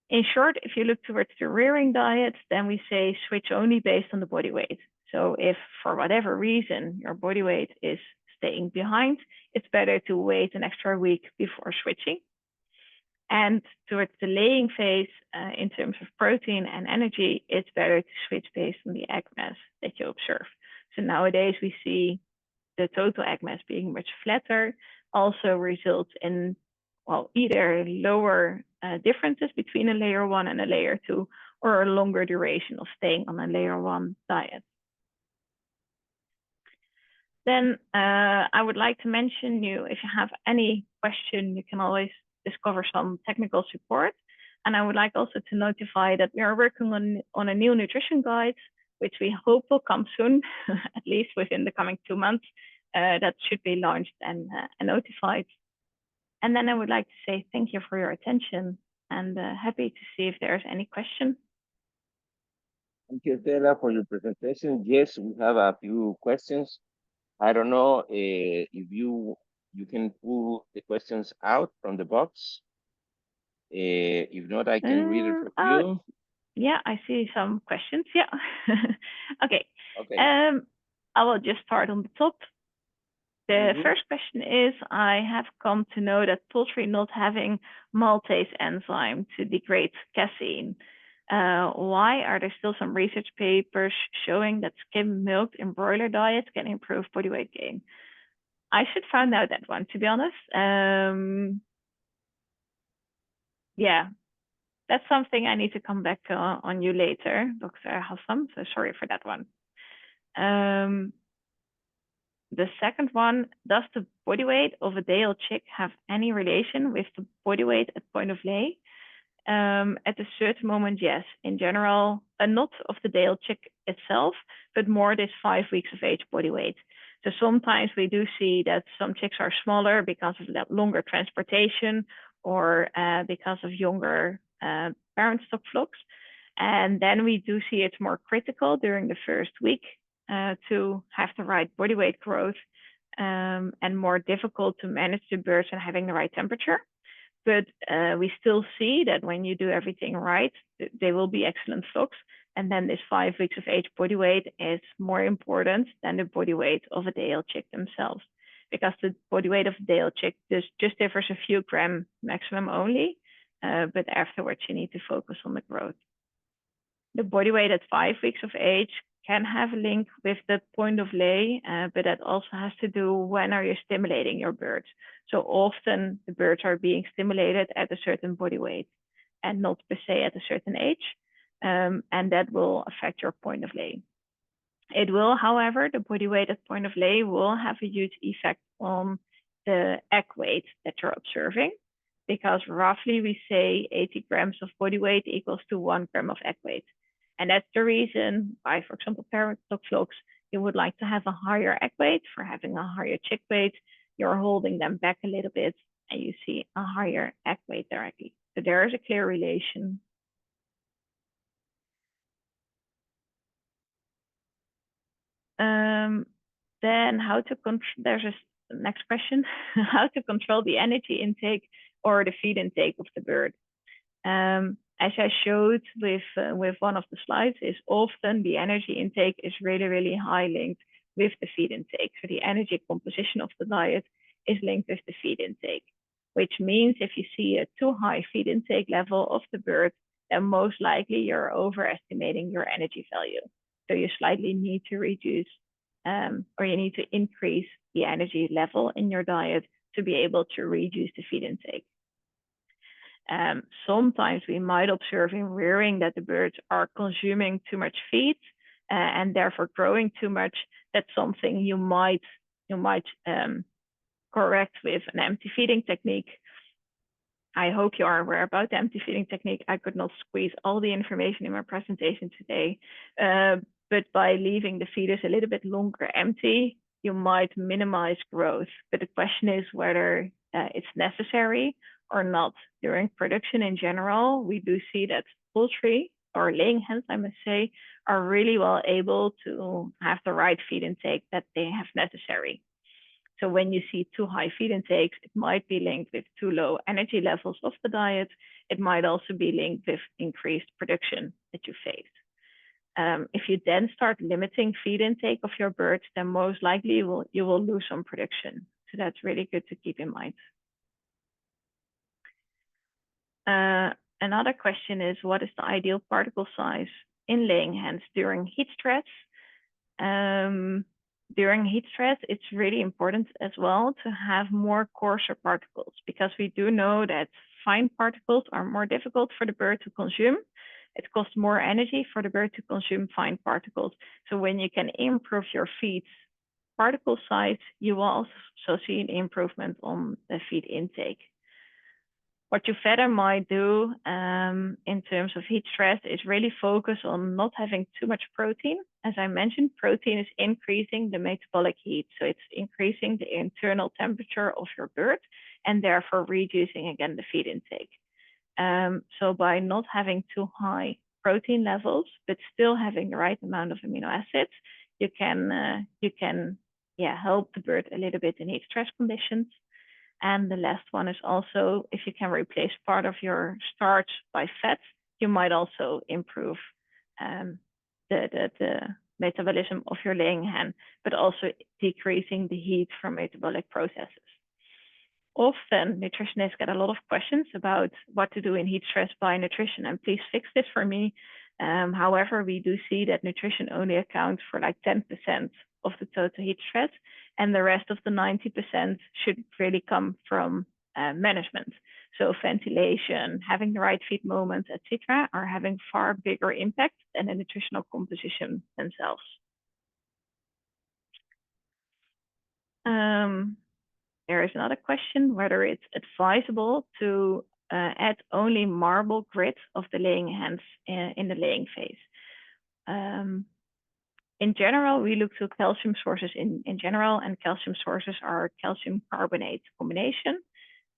In short, if you look towards the rearing diet, then we say switch only based on the body weight. So if for whatever reason your body weight is staying behind, it's better to wait an extra week before switching. And towards the laying phase, in terms of protein and energy, it's better to switch based on the egg mass that you observe. So nowadays we see the total egg mass being much flatter, also results in, well, either lower differences between a layer 1 and a layer 2, or a longer duration of staying on a layer 1 diet. Then I would like to mention you, if you have any question, you can always discover some technical support. And I would like also to notify that we are working on a new nutrition guide, which we hope will come soon, at least within the coming 2 months. That should be launched and notified. And then I would like to say thank you for your attention and happy to see if there's any question. Thank you, Estella, for your presentation. Yes, we have a few questions. I don't know if you can pull the questions out from the box. If not, I can read it for you. Yeah, I see some questions. Yeah. Okay. Okay. I will just start on the top. The first question is, I have come to know that poultry not having maltase enzyme to degrade casein. Why are there still some research papers showing that skim milk in broiler diets can improve body weight gain? I should find out that one, to be honest. Yeah, that's something I need to come back on you later, Dr. Hassan. So sorry for that one. The second one, does the body weight of a day-old chick have any relation with the body weight at point of lay? At a certain moment, yes. In general, not of the day-old chick itself, but more this 5 weeks of age body weight. So sometimes we do see that some chicks are smaller because of that longer transportation or because of younger parent stock flocks. And then we do see it's more critical during the first week to have the right body weight growth and more difficult to manage the birds and having the right temperature. But we still see that when you do everything right, they will be excellent flocks. And then this 5 weeks of age body weight is more important than the body weight of a day-old chick themselves, because the body weight of a day-old chick just differs a few grams maximum only, but afterwards you need to focus on the growth. The body weight at 5 weeks of age can have a link with the point of lay, but that also has to do when are you stimulating your birds. So often the birds are being stimulated at a certain body weight and not per se at a certain age, and that will affect your point of lay. It will, however, the body weight at point of lay will have a huge effect on the egg weight that you're observing, because roughly we say 80 grams of body weight equals to 1 gram of egg weight. And that's the reason why, for example, parent stock flocks, you would like to have a higher egg weight. For having a higher chick weight, you're holding them back a little bit and you see a higher egg weight directly. So there is a clear relation. Then how to control, there's a next question, how to control the energy intake or the feed intake of the bird. As I showed with one of the slides, is often the energy intake is really, really high linked with the feed intake. So the energy composition of the diet is linked with the feed intake, which means if you see a too high feed intake level of the bird, then most likely you're overestimating your energy value. So you slightly need to reduce or you need to increase the energy level in your diet to be able to reduce the feed intake. Sometimes we might observe in rearing that the birds are consuming too much feed and therefore growing too much. That's something you might correct with an empty feeding technique. I hope you are aware about the empty feeding technique. I could not squeeze all the information in my presentation today, but by leaving the feeders a little bit longer empty, you might minimize growth. But the question is whether it's necessary or not. During production in general, we do see that poultry or laying hens, I must say, are really well able to have the right feed intake that they have necessary. So when you see too high feed intakes, it might be linked with too low energy levels of the diet. It might also be linked with increased production that you face. If you then start limiting feed intake of your birds, then most likely you will lose some production. So that's really good to keep in mind. Another question is, what is the ideal particle size in laying hens during heat stress? During heat stress, it's really important as well to have more coarser particles, because we do know that fine particles are more difficult for the bird to consume. It costs more energy for the bird to consume fine particles. So when you can improve your feed particle size, you will also see an improvement on the feed intake. What you further might do in terms of heat stress is really focus on not having too much protein. As I mentioned, protein is increasing the metabolic heat. So it's increasing the internal temperature of your bird and therefore reducing again the feed intake. So by not having too high protein levels, but still having the right amount of amino acids, you can help the bird a little bit in heat stress conditions. And the last one is also, if you can replace part of your starch by fat, you might also improve the metabolism of your laying hen, but also decreasing the heat from metabolic processes. Often nutritionists get a lot of questions about what to do in heat stress by nutrition, and please fix this for me. However, we do see that nutrition only accounts for like 10% of the total heat stress, and the rest of the 90% should really come from management. So ventilation, having the right feed moments, etc., are having far bigger impact than the nutritional composition themselves. There is another question, whether it's advisable to add only marble grit of the laying hens in the laying phase. In general, we look to calcium sources in general, and calcium sources are calcium carbonate combination.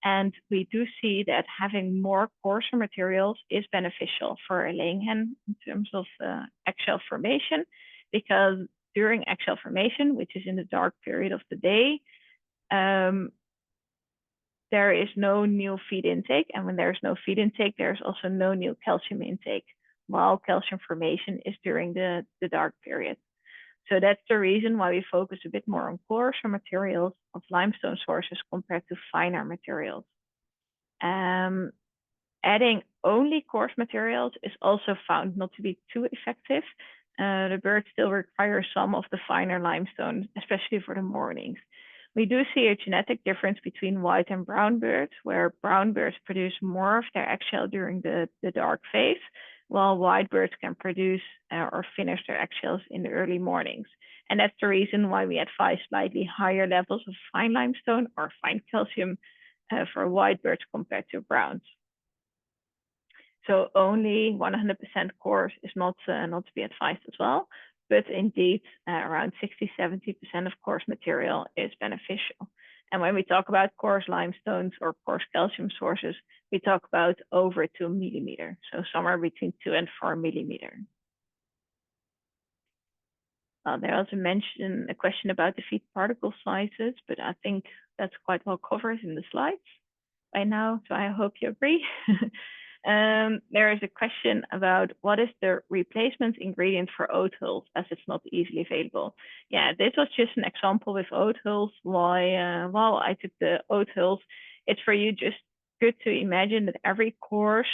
And we do see that having more coarser materials is beneficial for a laying hen in terms of eggshell formation, because during egg-shell formation, which is in the dark period of the day, there is no new feed intake. And when there's no feed intake, there's also no new calcium intake, while calcium formation is during the dark period. So that's the reason why we focus a bit more on coarser materials of limestone sources compared to finer materials. Adding only coarse materials is also found not to be too effective. The bird still requires some of the finer limestone, especially for the mornings. We do see a genetic difference between white and brown birds, where brown birds produce more of their eggshell during the dark phase, while white birds can produce or finish their eggshells in the early mornings. And that's the reason why we advise slightly higher levels of fine limestone or fine calcium for white birds compared to browns. So only 100% coarse is not to be advised as well, but indeed around 60-70% of coarse material is beneficial. And when we talk about coarse limestones or coarse calcium sources, we talk about over 2 millimeter, so somewhere between 2 and 4 millimeter. They also mentioned a question about the feed particle sizes, but I think that's quite well covered in the slides by now, so I hope you agree. There is a question about what is the replacement ingredient for oat hulls, as it's not easily available. Yeah, this was just an example with oat hulls. While I took the oat hulls, it's for you just good to imagine that every coarse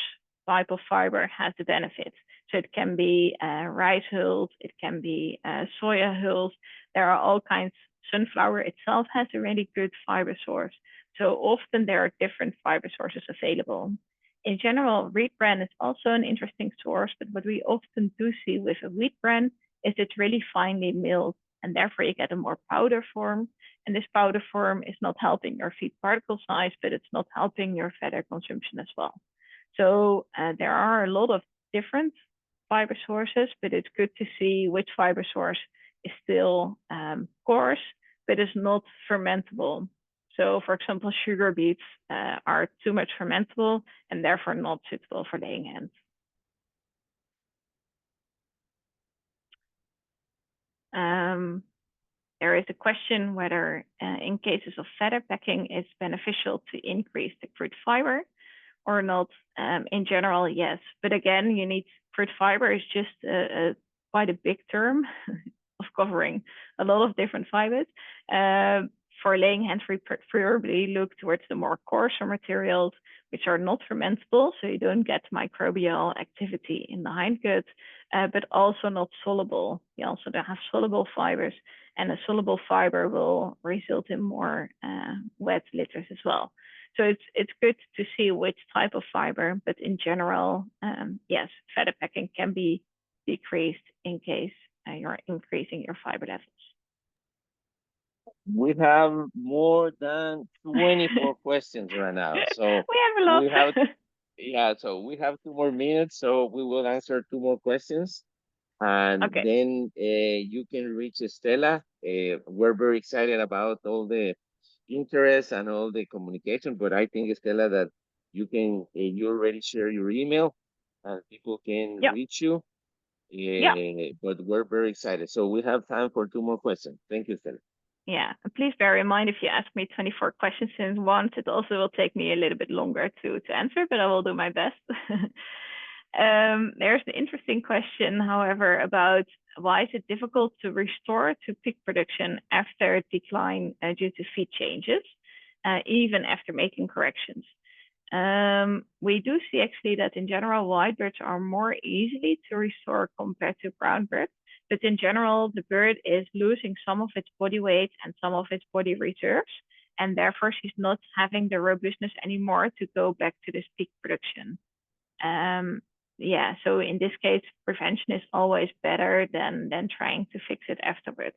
type of fiber has the benefits. So it can be rice hulls, it can be soya hulls. There are all kinds. Sunflower itself has a really good fiber source. So often there are different fiber sources available. In general, wheat bran is also an interesting source, but what we often do see with a wheat bran is it's really finely milled, and therefore you get a more powder form. And this powder form is not helping your feed particle size, but it's not helping your feather consumption as well. So there are a lot of different fiber sources, but it's good to see which fiber source is still coarse, but is not fermentable. So, for example, sugar beets are too much fermentable and therefore not suitable for laying hens. There is a question whether in cases of feather packing, it's beneficial to increase the crude fiber or not. In general, yes. But again, you need crude fiber is just quite a big term of covering a lot of different fibers. For laying hens, we preferably look towards the more coarser materials, which are not fermentable, so you don't get microbial activity in the hindgut, but also not soluble. You also don't have soluble fibers, and a soluble fiber will result in more wet litters as well. So it's good to see which type of fiber, but in general, yes, feather packing can be decreased in case you're increasing your fiber levels. We have more than 24 questions right now. So we have a lot. So we have 2 more minutes, so we will answer 2 more questions. And okay. then you can reach Estella. We're very excited about all the interest and all the communication, but I think, Estella, that you already share your email and people can reach you. But we're very excited. So we have time for 2 more questions. Thank you, Estella. Yeah, please bear in mind if you ask me 24 questions in once, it also will take me a little bit longer to answer, but I will do my best. There's an interesting question, however, about why is it difficult to restore to peak production after decline due to feed changes, even after making corrections. We do see actually that in general, white birds are more easily to restore compared to brown birds. But in general, the bird is losing some of its body weight and some of its body reserves, and therefore she's not having the robustness anymore to go back to this peak production. So in this case, prevention is always better than trying to fix it afterwards,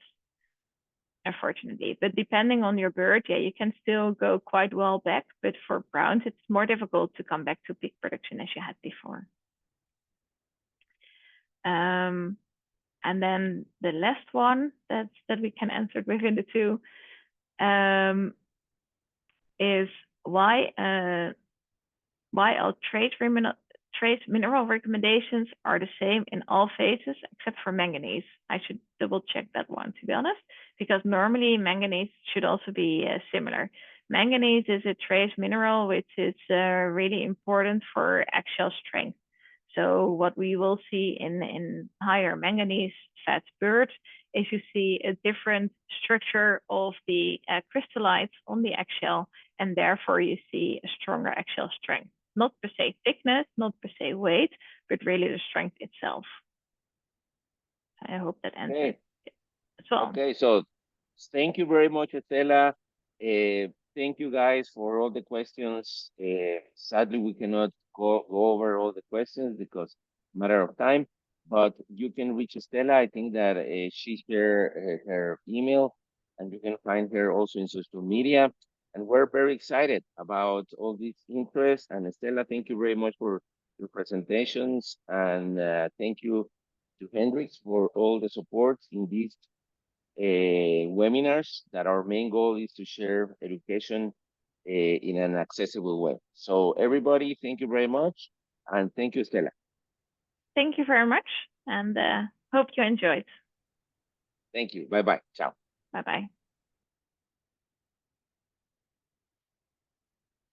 unfortunately. But depending on your bird, you can still go quite well back, but for browns, it's more difficult to come back to peak production as you had before. And then the last one that we can answer within the two is why all trade trace mineral recommendations are the same in all phases except for manganese. I should double check that one, to be honest, because normally manganese should also be similar. Manganese is a trace mineral which is really important for eggshell strength. So what we will see in higher manganese fat birds is you see a different structure of the crystallites on the eggshell, and therefore you see a stronger eggshell strength. Not per se thickness, not per se weight, but really the strength itself. I hope that answered Okay. as well. Okay. So thank you very much, Estella. Thank you guys for all the questions. Sadly, we cannot go over all the questions because matter of time, but you can reach Estella. I think that she shared her email, and you can find her also in social media. And we're very excited about all this interest. And Estella, thank you very much for your presentations, and thank you to Hendrix for all the support in this webinars that our main goal is to share education in an accessible way. So everybody, thank you very much. And thank you, Stella. Thank you very much, and hope you enjoyed. Thank you. Bye-bye. Ciao. Bye bye.